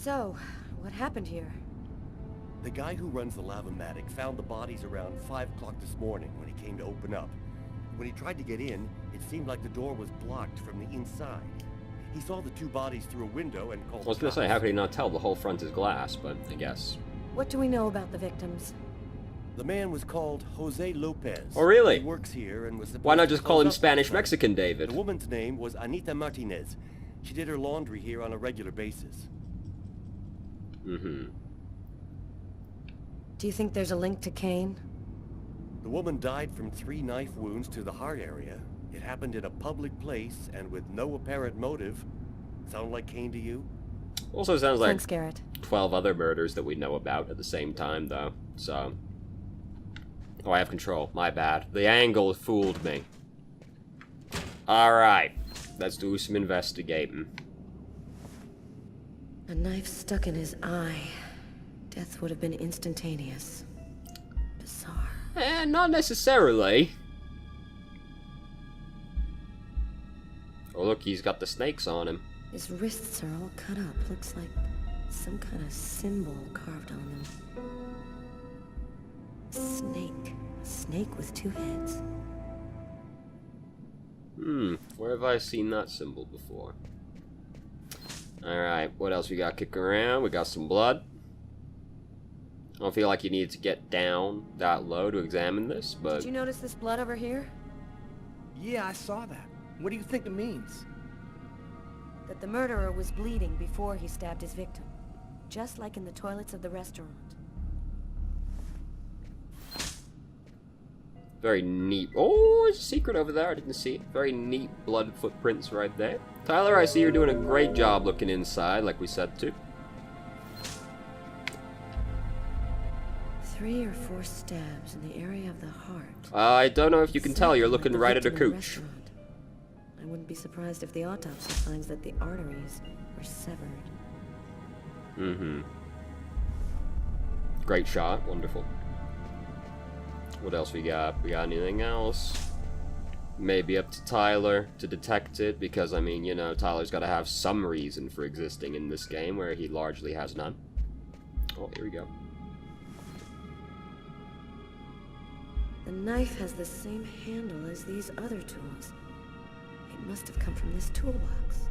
So, what happened here? The guy who runs the lavomatic found the bodies around 5 o'clock this morning when he came to open up. When he tried to get in, it seemed like the door was blocked from the inside. He saw the two bodies through a window and called. I was gonna say, how could he not tell the whole front is glass, but I guess. What do we know about the victims? The man was called Jose Lopez. Oh, really? He works here and was supposed Why not to just call close him up Spanish the front. Mexican David? The woman's name was Anita Martinez. She did her laundry here on a regular basis. Mm-hmm. Do you think there's a link to Kane? The woman died from 3 knife wounds to the heart area. It happened in a public place and with no apparent motive. Sound like Kane to you? Also sounds like Thanks, Garrett. 12 other murders that we know about at the same time, though. So. Oh, I have control. My bad. The angle fooled me. Alright. Let's do some investigating. A knife stuck in his eye. Death would have been instantaneous. Bizarre. Not necessarily. Oh, look, he's got the snakes on him. His wrists are all cut up. Looks like some kind of symbol carved on them. Snake. A snake with 2 heads. Where have I seen that symbol before? Alright, what else we got kicking around? We got some blood. I don't feel like you need to get down that low to examine this, but... Did you notice this blood over here? Yeah, I saw that. What do you think it means? That the murderer was bleeding before he stabbed his victim. Just like in the toilets of the restaurant. Very neat. Oh, there's a secret over there. I didn't see it. Very neat blood footprints right there. Tyler, I see you're doing a great job looking inside, like we said to. 3 or 4 stabs in the area of the heart. I don't know if you can tell. You're looking right at a victim in the cooch. restaurant. I wouldn't be surprised if the autopsy finds that the arteries were severed. Mm-hmm. Great shot. Wonderful. What else we got? We got anything else? Maybe up to Tyler to detect it, because, I mean, you know, Tyler's got to have some reason for existing in this game, where he largely has none. Oh, here we go. The knife has the same handle as these other tools. It must have come from this toolbox.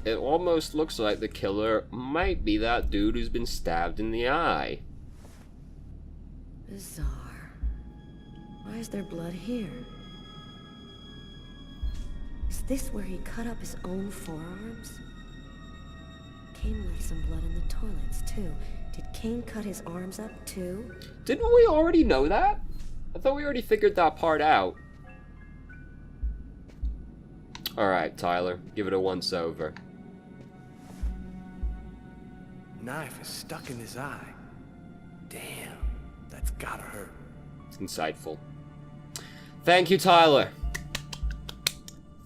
It almost looks like the killer might be that dude who's been stabbed in the eye. Bizarre. Why is there blood here? Is this where he cut up his own forearms? Kane left some blood in the toilets, too. Did Kane cut his arms up, too? Didn't we already know that? I thought we already figured that part out. Alright, Tyler. Give it a once-over. Knife is stuck in his eye. Damn, that's gotta hurt. It's insightful. Thank you, Tyler.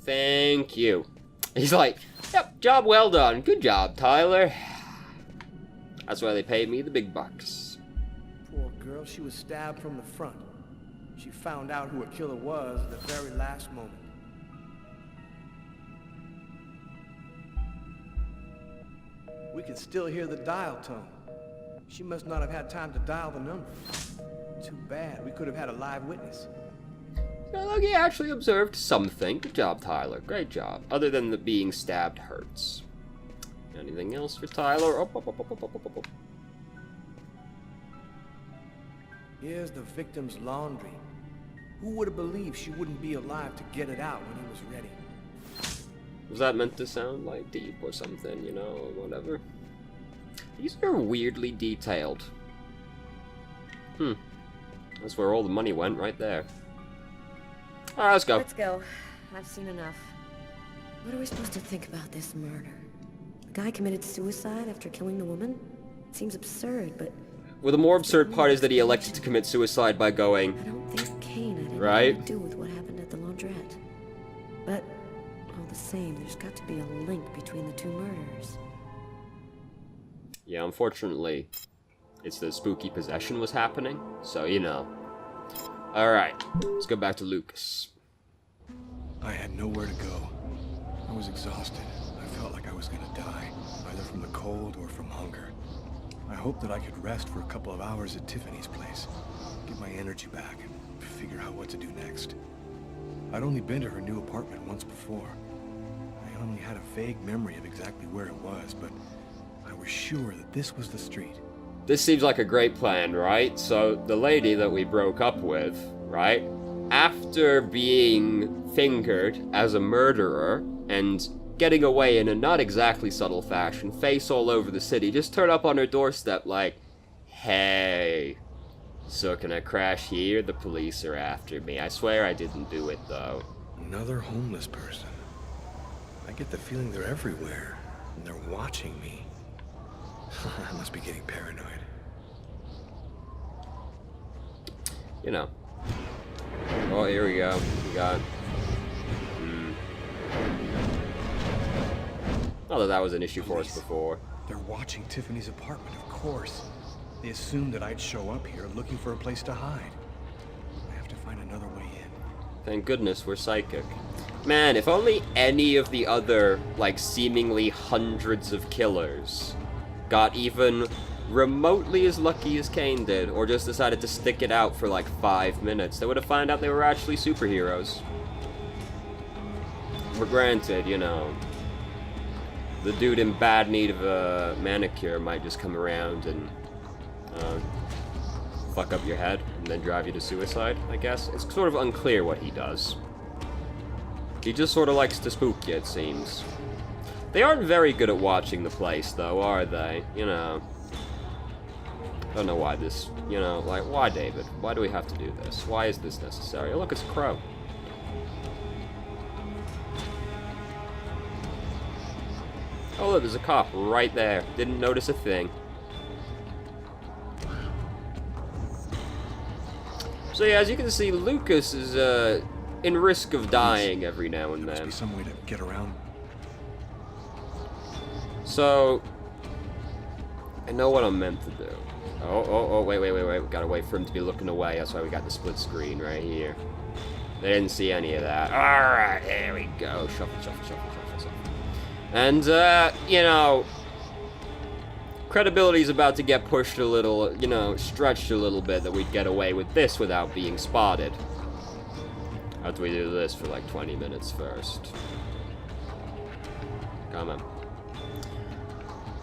Thank you. He's like, yep, job well done. Good job, Tyler. That's why they paid me the big bucks. Poor girl, she was stabbed from the front. She found out who her killer was at the very last moment. We can still hear the dial tone. She must not have had time to dial the number. Too bad. We could have had a live witness. Yeah, look, he actually observed something. Good job, Tyler. Great job. Other than the being stabbed hurts. Anything else for Tyler? Oh. Here's the victim's laundry. Who would have believed she wouldn't be alive to get it out when he was ready? Was that meant to sound like deep or something, you know, or whatever? These are weirdly detailed. That's where all the money went, right there. Alright, let's go. Let's go. I've seen enough. What are we supposed to think about this murder? The guy committed suicide after killing the woman? It seems absurd, but... Well, the more absurd part is that he elected to commit suicide by going... I don't think Kane had anything right? to do with what happened at the laundrette. But, all the same, there's got to be a link between the 2 murders. Yeah, unfortunately, it's the spooky possession was happening, so, you know. Alright, let's go back to Lucas. I had nowhere to go. I was exhausted. I felt like I was gonna die, either from the cold or from hunger. I hoped that I could rest for a couple of hours at Tiffany's place, get my energy back, and figure out what to do next. I'd only been to her new apartment once before. I only had a vague memory of exactly where it was, but I was sure that this was the street. This seems like a great plan, right? So, the lady that we broke up with, right? After being fingered as a murderer and getting away in a not exactly subtle fashion, face all over the city, just turn up on her doorstep like, hey, so can I crash here? The police are after me. I swear I didn't do it, though. Another homeless person. I get the feeling they're everywhere, and they're watching me. I must be getting paranoid. You know. Oh, here we go. We got... Not that that was an issue for us before. They're watching Tiffany's apartment, of course. They assumed that I'd show up here looking for a place to hide. I have to find another way in. Thank goodness we're psychic. Man, if only any of the other, like, seemingly hundreds of killers got even remotely as lucky as Kane did, or just decided to stick it out for like 5 minutes, they would have found out they were actually superheroes. For granted, you know, the dude in bad need of a manicure might just come around and fuck up your head and then drive you to suicide, I guess. It's sort of unclear what he does. He just sort of likes to spook you, it seems. They aren't very good at watching the place, though, are they? You know. Don't know why this, you know, like, why, David? Why do we have to do this? Why is this necessary? Oh, look, it's a crow. Oh, look, there's a cop right there. Didn't notice a thing. So, yeah, as you can see, Lucas is, in risk of dying every now and There must then. be some way to get around. So, I know what I'm meant to do. Oh, wait. We gotta wait for him to be looking away. That's why we got the split screen right here. They didn't see any of that. Alright, here we go. Shuffle. And, you know, credibility's about to get pushed a little, you know, stretched a little bit that we'd get away with this without being spotted. After we do this for like 20 minutes first. Come on.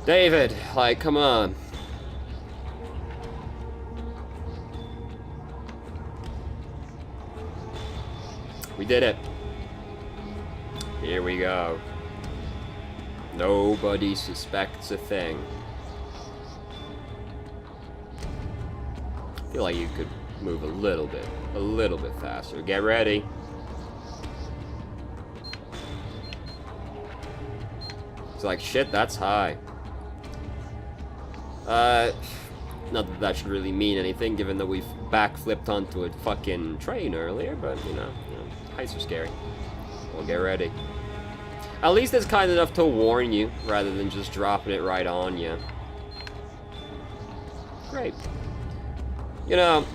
David, like, come on. We did it. Here we go. Nobody suspects a thing. I feel like you could move a little bit faster. Get ready. It's like, shit, that's high. Not that that should really mean anything, given that we've backflipped onto a fucking train earlier, but, you know, heights are scary. Well, get ready. At least it's kind enough to warn you, rather than just dropping it right on you. Great. You know,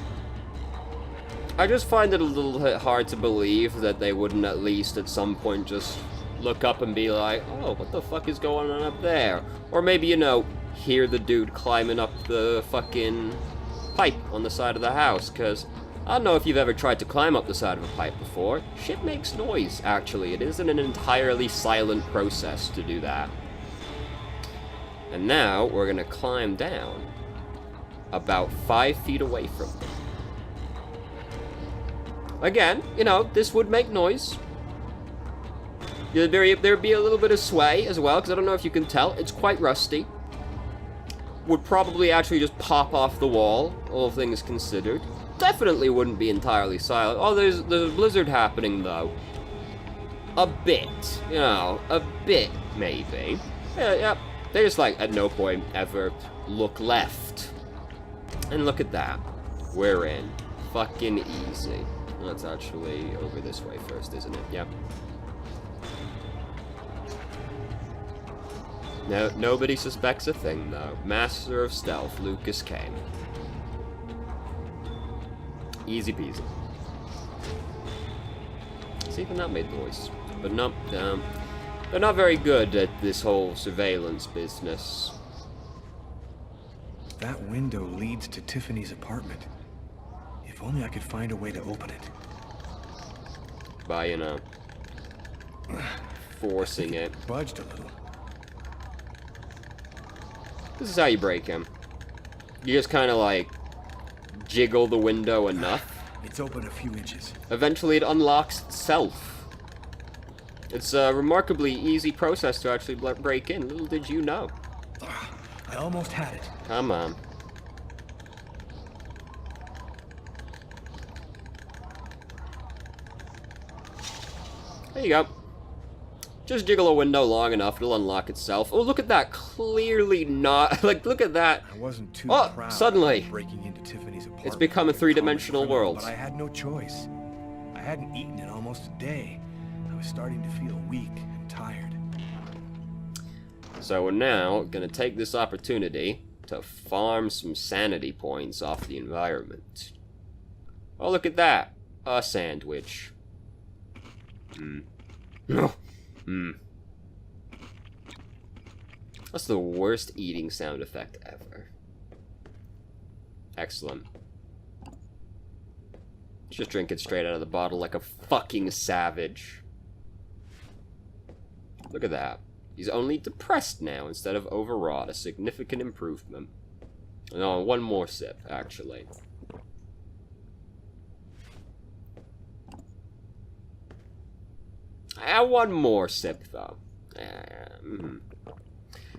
I just find it a little bit hard to believe that they wouldn't at least at some point just look up and be like, oh, what the fuck is going on up there? Or maybe, you know, hear the dude climbing up the fucking pipe on the side of the house, because I don't know if you've ever tried to climb up the side of a pipe before. Shit makes noise, actually. It isn't an entirely silent process to do that. And now, we're gonna climb down about 5 feet away from them. Again, you know, this would make noise. There'd be a little bit of sway as well, because I don't know if you can tell, it's quite rusty. Would probably actually just pop off the wall, all things considered. Definitely wouldn't be entirely silent. Oh, there's a blizzard happening, though. A bit, you know, a bit, maybe. Yeah, they just, like, at no point ever look left. And look at that. We're in. Fucking easy. That's actually over this way first, isn't it? Yep. No, nobody suspects a thing, though. Master of stealth, Lucas Kane. Easy peasy. See, even that made noise. But no, They're not very good at this whole surveillance business. That window leads to Tiffany's apartment. If only I could find a way to open it. By, you know, forcing it. Budged a little. This is how you break him. You just kind of like jiggle the window enough. It's open a few inches. Eventually it unlocks itself. It's a remarkably easy process to actually break in. Little did you know. I almost had it. Come on. There you go. Just jiggle a window long enough, it'll unlock itself. Oh, look at that. Clearly not. Like, look at that. I wasn't too Oh, proud suddenly. of breaking into Tiffany's apartment. It's become a three-dimensional criminal, world. But I had no choice. I hadn't eaten in almost a day. I was starting to feel weak and tired. So we're now gonna take this opportunity to farm some sanity points off the environment. Oh, look at that. A sandwich. That's the worst eating sound effect ever. Excellent. Just drink it straight out of the bottle like a fucking savage. Look at that. He's only depressed now instead of overwrought. A significant improvement. No, one more sip, actually. One more sip, though.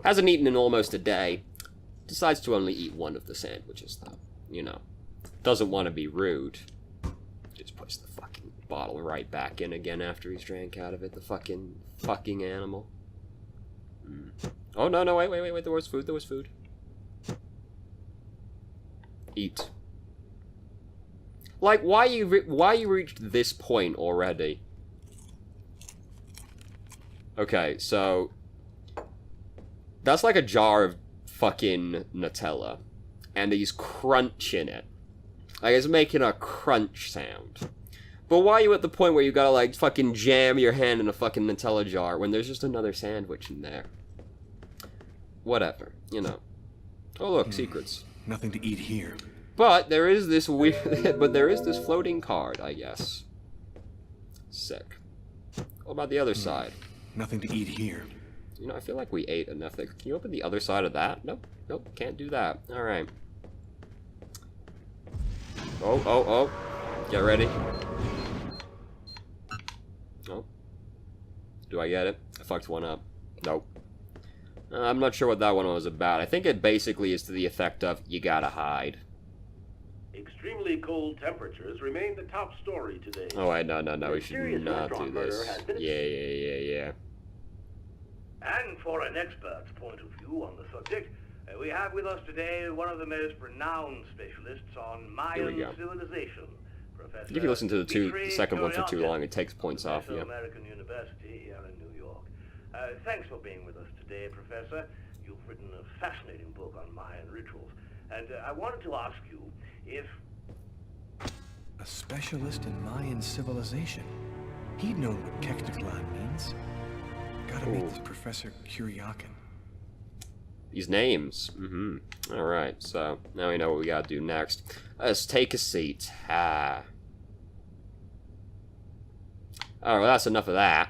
Hasn't eaten in almost a day. Decides to only eat one of the sandwiches, though. You know. Doesn't want to be rude. Just puts the fucking bottle right back in again after he's drank out of it. The fucking animal. Oh, no, wait. There was food. Eat. Like, why you reached this point already? Okay, so that's like a jar of fucking Nutella, and he's crunching it. Like, it's making a crunch sound. But why are you at the point where you gotta, like, fucking jam your hand in a fucking Nutella jar when there's just another sandwich in there? Whatever, you know. Oh, look, secrets. Nothing to eat here. But there is this weird, but there is this floating card, I guess. Sick. What about the other side? Nothing to eat here. You know, I feel like we ate enough. Can you open the other side of that? Nope, can't do that. Alright. Oh. Get ready. Oh. Do I get it? I fucked one up. Nope. I'm not sure what that one was about. I think it basically is to the effect of, you gotta hide. Extremely cold temperatures remain the top story today. Oh, wait, no, we should Mysterious not do restaurant murder this. has been- Yeah. And for an expert's point of view on the subject, we have with us today one of the most renowned specialists on Here we Mayan go. civilization, Professor. If you listen to the Dmitri second one for too Kuryakin, long, it takes points off Professor, you. American University here in New York. Thanks for being with us today, Professor. You've written a fascinating book on Mayan rituals, and I wanted to ask you if... A specialist in Mayan civilization. He'd known what Kekteklan means. Gotta meet this Professor Kuryakin. These names. Alright, so now we know what we gotta do next. Let's take a seat. Alright, well, that's enough of that.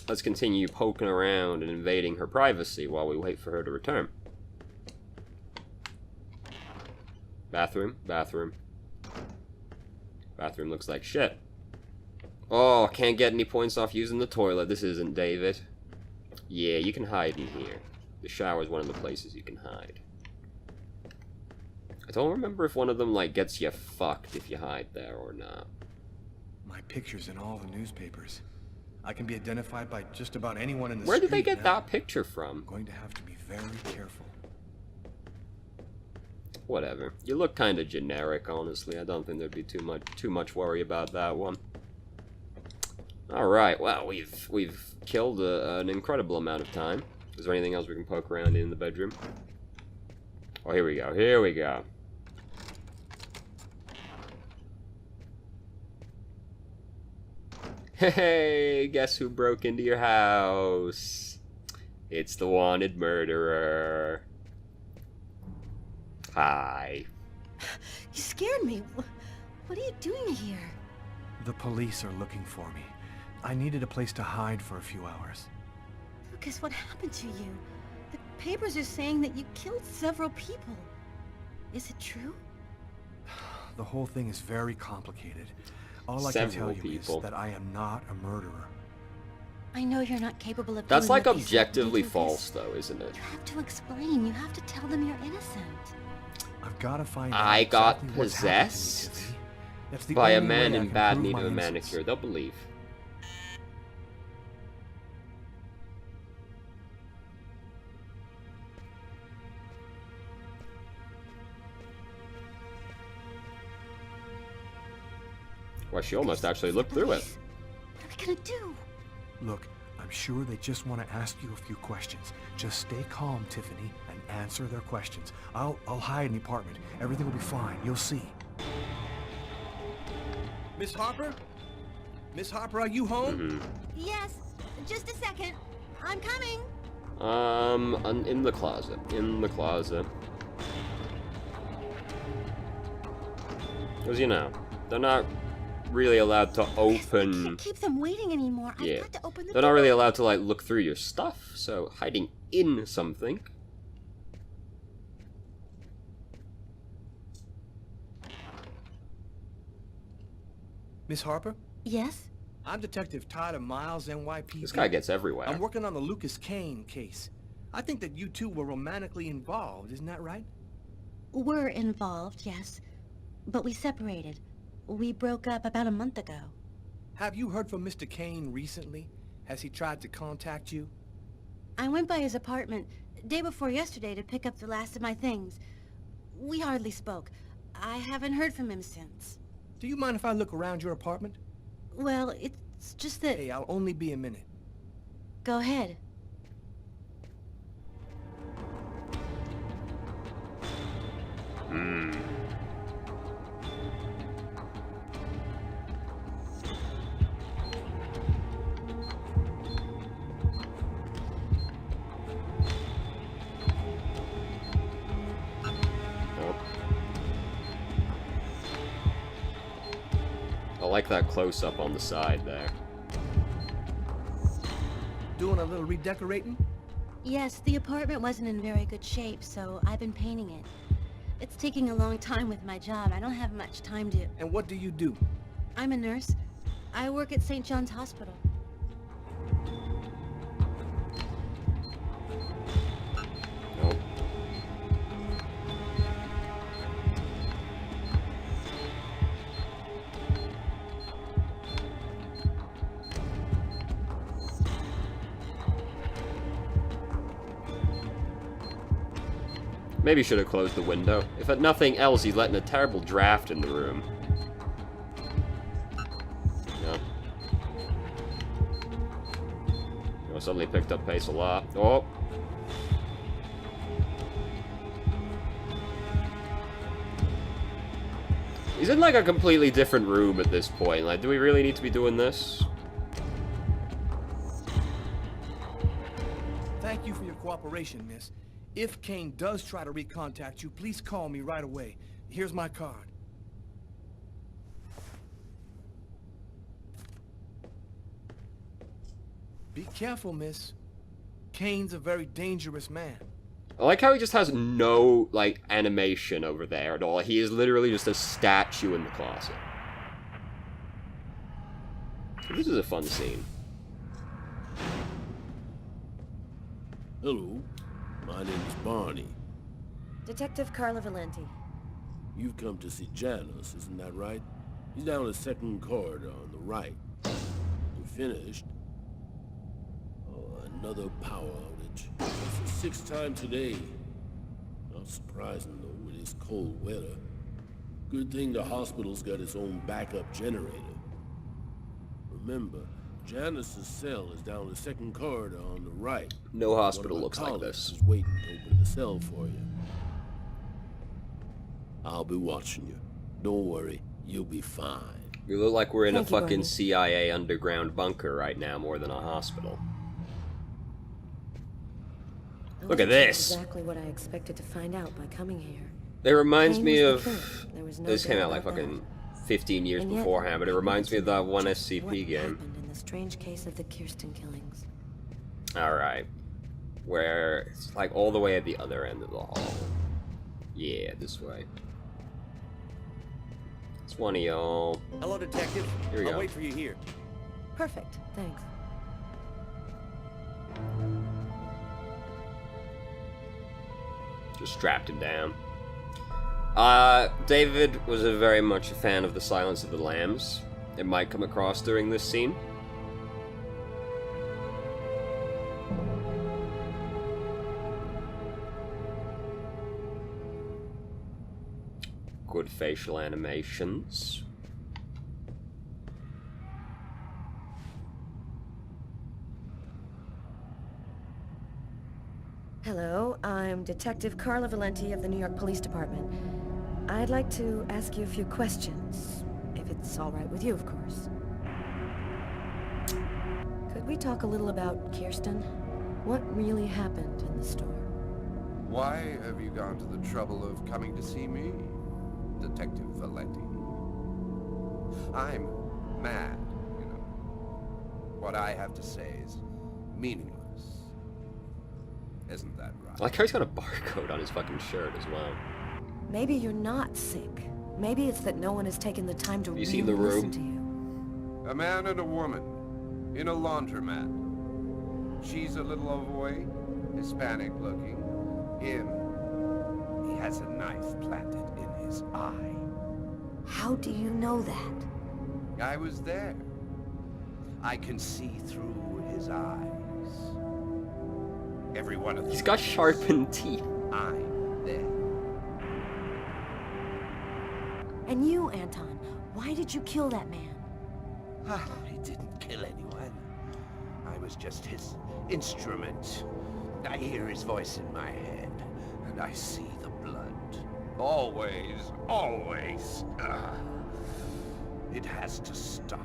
Let's continue poking around and invading her privacy while we wait for her to return. Bathroom. Bathroom looks like shit. Oh, can't get any points off using the toilet. This isn't David. Yeah, you can hide in here. The shower is one of the places you can hide. I don't remember if one of them, like, gets you fucked if you hide there or not. My picture's in all the newspapers. I can be identified by just about anyone in the Where street did they get now. that picture from? I'm going to have to be very careful. Whatever. You look kind of generic, honestly. I don't think there'd be too much worry about that one. All right. Well, we've killed an incredible amount of time. Is there anything else we can poke around in the bedroom? Oh, here we go. Here we go. Hey, guess who broke into your house? It's the wanted murderer. Hi. You scared me. What are you doing here? The police are looking for me. I needed a place to hide for a few hours. Lucas, what happened to you? The papers are saying that you killed several people. Is it true? The whole thing is very complicated. All I Several can tell you people. is that I am not a murderer. I know you're not capable of That's doing like what they said, objectively Lucas. false, though, isn't it? You have to explain. You have to tell them you're innocent. I've got to find I out got exactly what's happened to me, possessed Tiffany. That's the by a only man way I in can bad prove need my of a innocence. manicure. They'll believe. Well, she almost actually looked through it. What are we gonna do? Look, I'm sure they just want to ask you a few questions. Just stay calm, Tiffany, and answer their questions. I'll hide in the apartment. Everything will be fine. You'll see. Miss Harper? Miss Harper, are you home? Yes, just a second. I'm coming. In the closet. In the closet. Because, you know, they're not really allowed to I open... can't keep them waiting anymore. Yeah. I've got to open the They're door. not really allowed to, like, look through your stuff, so hiding in something... Miss Harper? Yes? I'm Detective Tyler Miles, NYPD. This guy gets everywhere. I'm working on the Lucas Kane case. I think that you two were romantically involved, isn't that right? We're involved, yes. But we separated. We broke up about a month ago. Have you heard from Mr. Kane recently? Has he tried to contact you? I went by his apartment day before yesterday to pick up the last of my things. We hardly spoke. I haven't heard from him since. Do you mind if I look around your apartment? Well, it's just that... Hey, I'll only be a minute. Go ahead. Nope. I like that close-up on the side there. Doing a little redecorating? Yes, the apartment wasn't in very good shape, so I've been painting it. It's taking a long time with my job. I don't have much time to... And what do you do? I'm a nurse. I work at St. John's Hospital. Nope. Maybe should have closed the window. If at nothing else, he's letting a terrible draft in the room. Yeah. Oh, suddenly picked up pace a lot. Oh! He's in like a completely different room at this point. Like, do we really need to be doing this? Thank you for your cooperation, miss. If Kane does try to recontact you, please call me right away. Here's my card. Be careful, miss. Kane's a very dangerous man. I like how he just has no, like, animation over there at all. He is literally just a statue in the closet. This is a fun scene. Hello, my name is Barney. Detective Carla Valenti. You've come to see Janus, isn't that right? He's down the second corridor on the right. You finished? Oh, another power outage. It's the sixth time today. Not surprising, though, with this cold weather. Good thing the hospital's got its own backup generator. Remember, Janus's cell is down the second corridor on the right. No hospital One of my looks like colleagues this. is waiting to open the cell for you. I'll be watching you. Don't worry, you'll be fine. We look like we're in a Thank you, fucking Bernie. CIA underground bunker right now, more than a hospital. Look at That's this. exactly what I expected to find out by coming here. It reminds Kane me was the of... killer. There was no This came doubt out like about fucking 15 years And yet, beforehand, but it maybe reminds me of that one just SCP what game. happened in the strange case of the Kirsten killings. Alright. Where it's like all the way at the other end of the hall. Yeah, this way. It's one of y'all. Hello, detective. Here we I'll go. wait for you here. Perfect, thanks. Just strapped him down. David was very much a fan of the Silence of the Lambs. It might come across during this scene. Good facial animations. Hello, I'm Detective Carla Valenti of the New York Police Department. I'd like to ask you a few questions, if it's all right with you, of course. Could we talk a little about Kirsten? What really happened in the store? Why have you gone to the trouble of coming to see me, Detective Valenti? I'm mad, you know. What I have to say is meaningless. Isn't that right? I like how he's got a barcode on his fucking shirt as well. Maybe you're not sick. Maybe it's that no one has taken the time to You really seen the listen room? to you. A man and a woman in a laundromat. She's a little overweight, Hispanic looking. Him, he has a knife planted in his eye. How do you know that? I was there. I can see through his eyes. Every one of them. He's got sharpened teeth. I'm there. And you, Anton, why did you kill that man? He didn't kill anyone. I was just his instrument. I hear his voice in my head, and I see the blood. Always, always. It has to stop.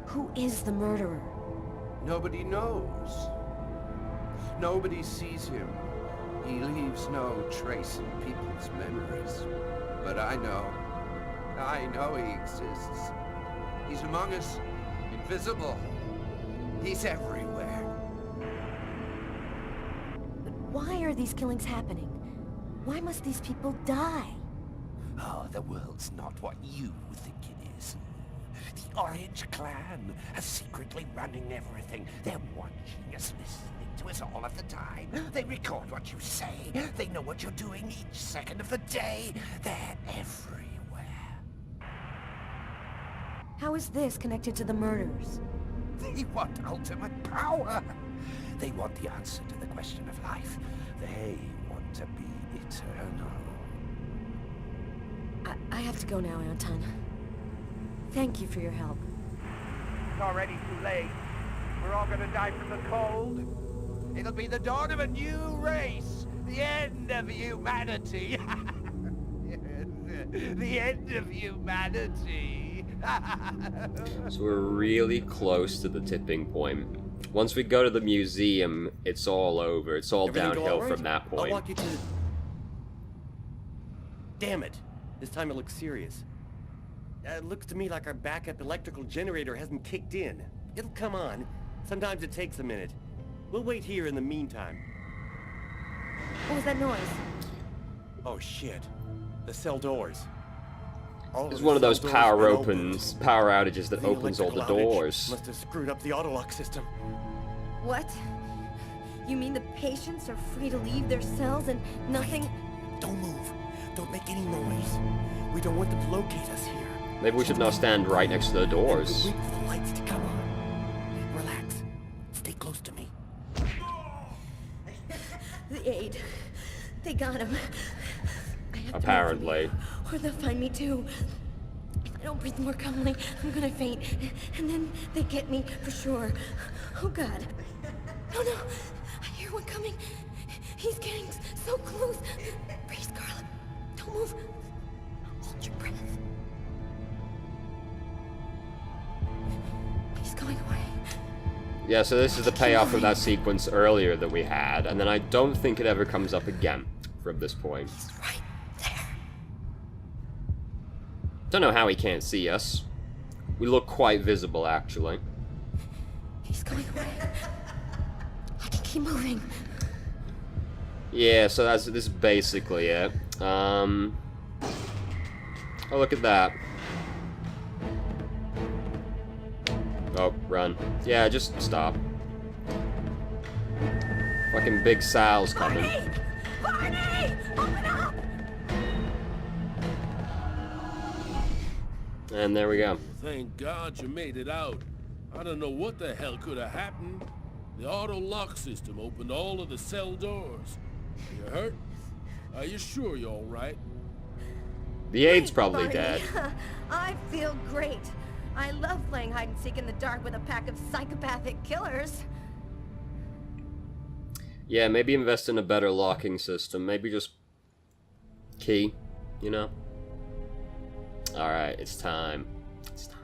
Who is the murderer? Nobody knows. Nobody sees him. He leaves no trace in people's memories. But I know. I know he exists. He's among us. Invisible. He's everywhere. But why are these killings happening? Why must these people die? Oh, the world's not what you think it is. The Orange Clan are secretly running everything. They're watching us, listening to us all of the time. They record what you say. They know what you're doing each second of the day. They're everywhere. How is this connected to the murders? They want ultimate power. They want the answer to the question of life. They want to be eternal. I have to go now, Anton. Thank you for your help. It's already too late. We're all gonna die from the cold. It'll be the dawn of a new race. The end of humanity. The end of humanity. So we're really close to the tipping point. Once we go to the museum, it's all over. It's all Everything go downhill all right? from that I'll point. walk you to the... Damn it. This time it looks serious. It looks to me like our backup electrical generator hasn't kicked in. It'll come on. Sometimes it takes a minute. We'll wait here in the meantime. What was that noise? Oh shit. The cell doors. All It's the one of cell those doors power been opens, power outages that The opens all the electrical outage doors. Must have screwed up the autolock system. What? You mean the patients are free to leave their cells and nothing... Don't move. Don't make any noise. We don't want them to locate us here. Maybe we should now stand right next to the And doors. wait for the lights to come on. Relax. Stay close to me. The aid. They got him. I have to Apparently. move from here, or they'll find me too. If I don't breathe more calmly, I'm gonna faint. And then they get me for sure. Oh God. No, no. I hear one coming. He's getting so close. Breathe, Carla. Don't move. Hold your breath. Yeah, so this is the payoff of that sequence earlier that we had, and then I don't think it ever comes up again from this point. He's right there. Don't know how he can't see us. We look quite visible, actually. He's going away. I can keep moving. Yeah, so this is basically it. Oh, look at that. Oh, run. Yeah, just stop. Fucking Big Sal's coming. Barney! Open up! And there we go. Thank God you made it out. I don't know what the hell could have happened. The auto lock system opened all of the cell doors. You hurt? Are you sure you're all right? The aid's Great, probably Barney. dead. I feel great. I love playing hide and seek in the dark with a pack of psychopathic killers. Yeah, maybe invest in a better locking system. Maybe just key, you know? Alright, it's time. It's time.